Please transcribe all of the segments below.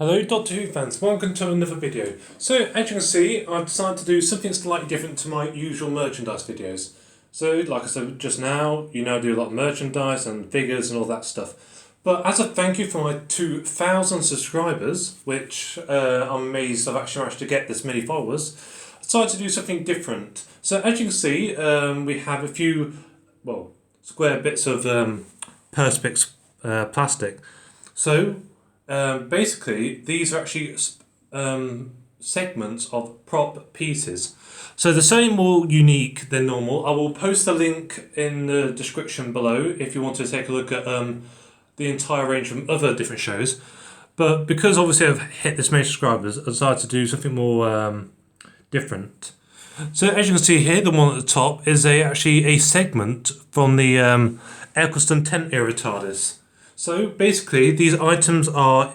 Hello Doctor Who fans, welcome to another video. So as you can see, I've decided to do something slightly different to my usual merchandise videos. So like I said just now, you know I do a lot of merchandise and figures and all that stuff. But as a thank you for my 2,000 subscribers, which I'm amazed I've actually managed to get this many followers, I decided to do something different. So as you can see, we have a few, square bits of Perspex plastic. So basically, these are actually segments of prop pieces. So they're certainly more unique than normal. I will post a link in the description below if you want to take a look at the entire range from other different shows. But because obviously I've hit this many subscribers, I decided to do something more different. So as you can see here, the one at the top is actually a segment from the Ecclestone Retarders. So basically, these items are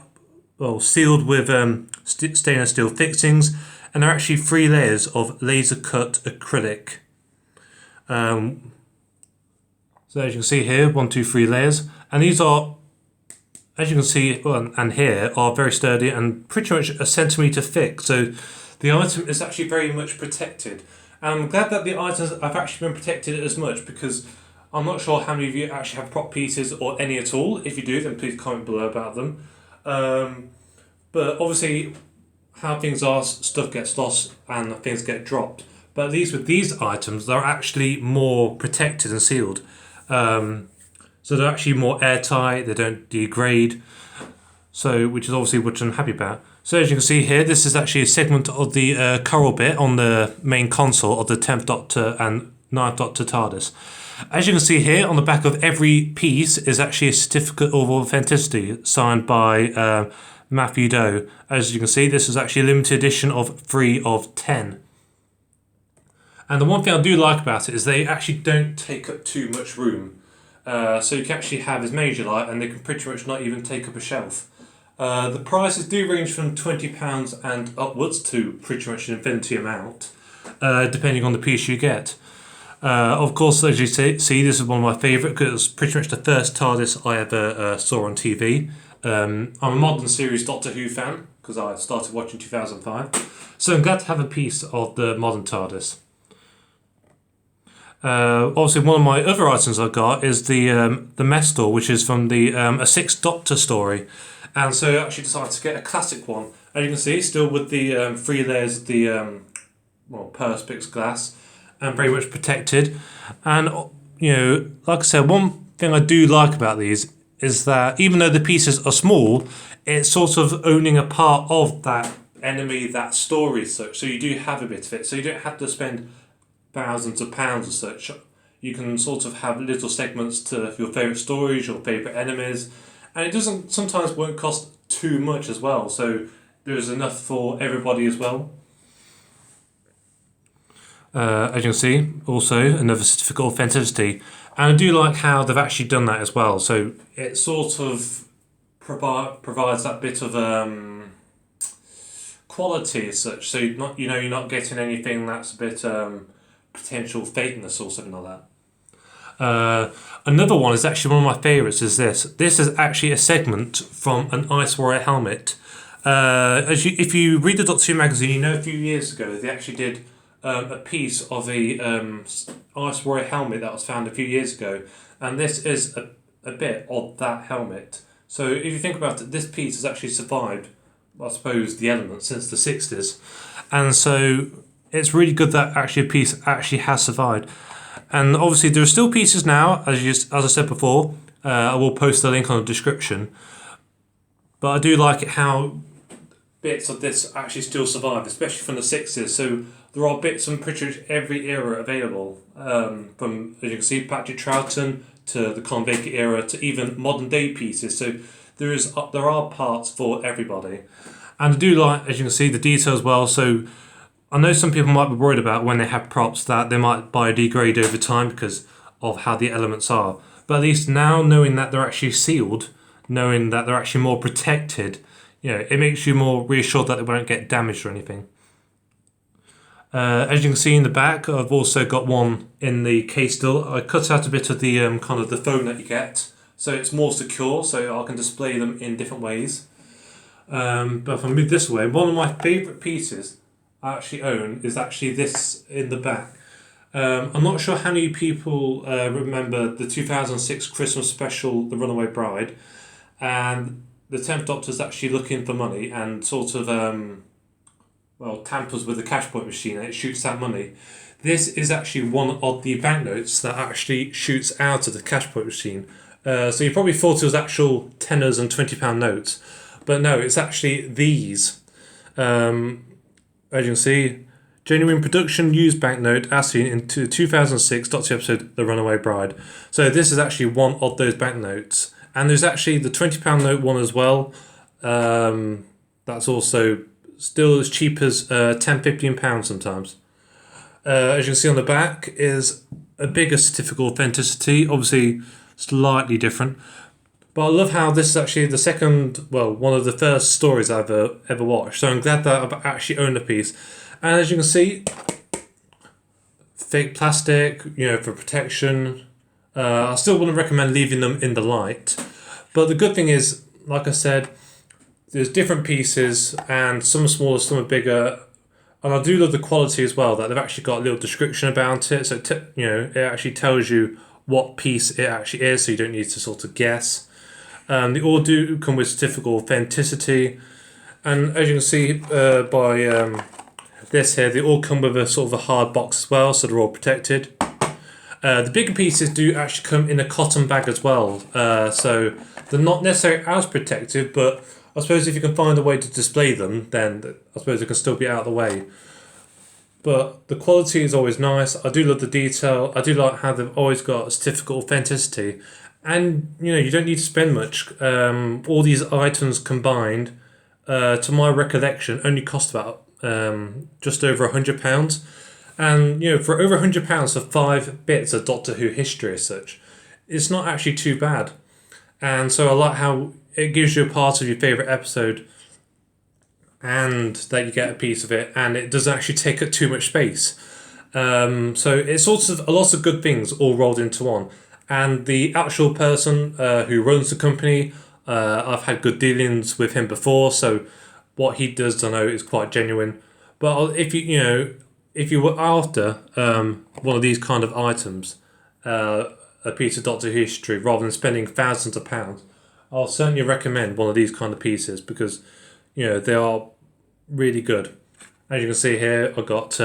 sealed with stainless steel fixings, and they're actually 3 layers of laser cut acrylic. So as you can see here, 1, 2, 3 layers, and these are, as you can see and here, are very sturdy and pretty much a centimetre thick. So the item is actually very much protected. And I'm glad that the items have actually been protected as much, because I'm not sure how many of you actually have prop pieces or any at all. If you do, then please comment below about them. But obviously, how things are, stuff gets lost and things get dropped. But at least with these items, they're actually more protected and sealed. So they're actually more airtight, they don't degrade. So, which is obviously what I'm happy about. So as you can see here, this is actually a segment of the coral bit on the main console of the 10th Doctor and 9th Doctor TARDIS. As you can see here, on the back of every piece is actually a certificate of authenticity signed by Matthew Doe. As you can see, this is actually a limited edition of 3 of 10. And the one thing I do like about it is they actually don't take up too much room. So you can actually have as many as you like, and they can pretty much not even take up a shelf. The prices do range from £20 and upwards to pretty much an infinity amount, depending on the piece you get. Of course, as you see, this is one of my favourite because it was pretty much the first TARDIS I ever saw on TV. I'm a modern series Doctor Who fan because I started watching 2005. So I'm glad to have a piece of the modern TARDIS. Obviously, one of my other items I got is the Mestor, which is from the a 6th Doctor story. And so I actually decided to get a classic one. As you can see, still with the 3 layers of the Perspex glass, and very much protected. And like I said, one thing I do like about these is that even though the pieces are small, it's sort of owning a part of that enemy, that story, so you do have a bit of it. So you don't have to spend thousands of pounds or such. You can sort of have little segments to your favourite stories, your favourite enemies, and it won't cost too much as well. So there's enough for everybody as well. As you can see, also another certificate of authenticity. And I do like how they've actually done that as well. So it sort of provides that bit of quality as such. So you're not getting anything that's a bit potential fakeness or something like that. Another one is actually one of my favourites. Is this? This is actually a segment from an Ice Warrior helmet. If you read the Doctor Who magazine, you know a few years ago they actually did a piece of a Ice Warrior helmet that was found a few years ago, and this is a bit of that helmet. So if you think about it, this piece has actually survived, I suppose, the elements since the 60s, and so it's really good that actually a piece actually has survived. And obviously there are still pieces now, as I said before. I will post the link on the description, but I do like it how bits of this actually still survive, especially from the 60s. So there are bits from pretty much every era available, from, as you can see, Patrick Troughton to the Convict era to even modern day pieces. So there are parts for everybody. And I do like, as you can see, the detail as well. So I know some people might be worried about when they have props that they might biodegrade over time because of how the elements are. But at least now, knowing that they're actually sealed, knowing that they're actually more protected, it makes you more reassured that they won't get damaged or anything. As you can see in the back, I've also got one in the case still. I cut out a bit of the kind of the foam that you get, so it's more secure, so I can display them in different ways. But if I move this way, one of my favourite pieces I actually own is actually this in the back. I'm not sure how many people remember the 2006 Christmas special, The Runaway Bride, and the 10th Doctor's actually looking for money and sort of tampers with the cash point machine and it shoots out money. This is actually one of the banknotes that actually shoots out of the cash point machine. So you probably thought it was actual tenors and £20 notes, but no, it's actually these. As you can see, genuine production used banknote as seen in 2006 Doctor Who episode The Runaway Bride. So this is actually one of those banknotes. And there's actually the £20 note one as well. That's also still as cheap as £10-15 sometimes. As you can see on the back is a bigger certificate of authenticity, obviously slightly different. But I love how this is actually the second, one of the first stories I've ever watched. So I'm glad that I've actually owned a piece. And as you can see, fake plastic, for protection. I still wouldn't recommend leaving them in the light. But the good thing is, like I said, there's different pieces and some are smaller, some are bigger. And I do love the quality as well, that they've actually got a little description about it. So, it actually tells you what piece it actually is, so you don't need to sort of guess. They all do come with certificate of authenticity. And as you can see by this here, they all come with a sort of a hard box as well, so they're all protected. The bigger pieces do actually come in a cotton bag as well. So they're not necessarily as protective, but I suppose if you can find a way to display them, then I suppose they can still be out of the way. But the quality is always nice. I do love the detail. I do like how they've always got a certificate of authenticity. And, you don't need to spend much. All these items combined, to my recollection, only cost about just over £100. And, for over £100 for 5 bits of Doctor Who history as such, it's not actually too bad. And so I like how it gives you a part of your favourite episode and that you get a piece of it and it doesn't actually take up too much space. So it's sort of a lot of good things all rolled into one. And the actual person who runs the company, I've had good dealings with him before, so what he does, I know, is quite genuine. But if you were after one of these kind of items, a piece of Doctor Who history, rather than spending thousands of pounds, I'll certainly recommend one of these kind of pieces because, they are really good. As you can see here, I got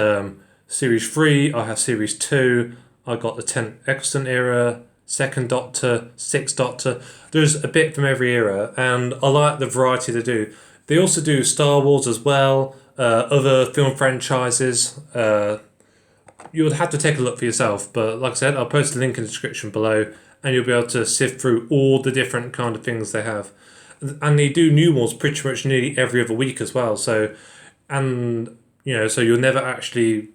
Series 3, I have Series 2, I got the 10th Ecclestone era, 2nd Doctor, 6th Doctor. There's a bit from every era, and I like the variety they do. They also do Star Wars as well, other film franchises. You would have to take a look for yourself, but like I said, I'll post a link in the description below, and you'll be able to sift through all the different kind of things they have. And they do new ones pretty much nearly every other week as well. So you'll never actually,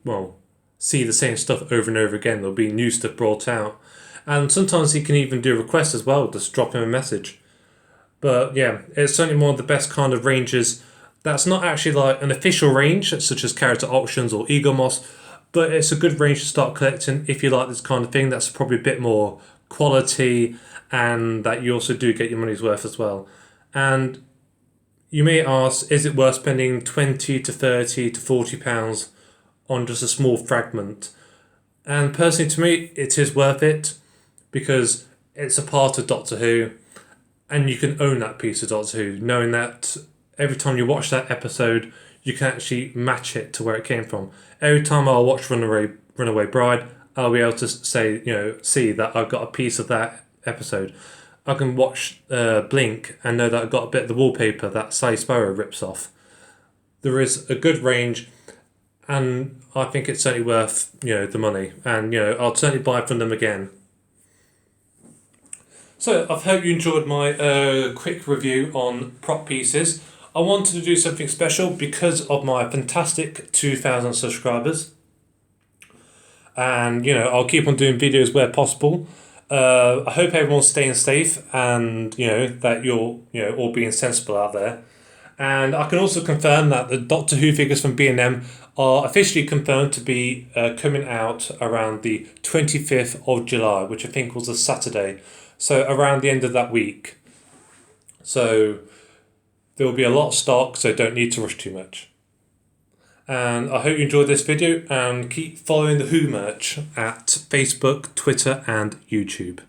see the same stuff over and over again. There'll be new stuff brought out. And sometimes you can even do requests as well, just drop him a message. But yeah, it's certainly one of the best kind of ranges. That's not actually like an official range, such as character auctions or Ego Moss, but it's a good range to start collecting if you like this kind of thing. That's probably a bit more quality and that you also do get your money's worth as well. And you may ask, is it worth spending 20 to 30 to 40 pounds on just a small fragment? And personally, to me, it is worth it because it's a part of Doctor Who and you can own that piece of Doctor Who, knowing that every time you watch that episode, you can actually match it to where it came from. Every time I'll watch Runaway Bride, I'll be able to say, see that I've got a piece of that episode. I can watch Blink and know that I've got a bit of the wallpaper that Sally Sparrow rips off. There is a good range, and I think it's certainly worth the money. And I'll certainly buy from them again. So I hope you enjoyed my quick review on prop pieces. I wanted to do something special because of my fantastic 2,000 subscribers. And I'll keep on doing videos where possible. I hope everyone's staying safe and that you're all being sensible out there. And I can also confirm that the Doctor Who figures from B&M are officially confirmed to be coming out around the 25th of July, which I think was a Saturday. So around the end of that week. So There will be a lot of stock, so don't need to rush too much. And I hope you enjoyed this video, and keep following the Who merch at Facebook, Twitter and YouTube.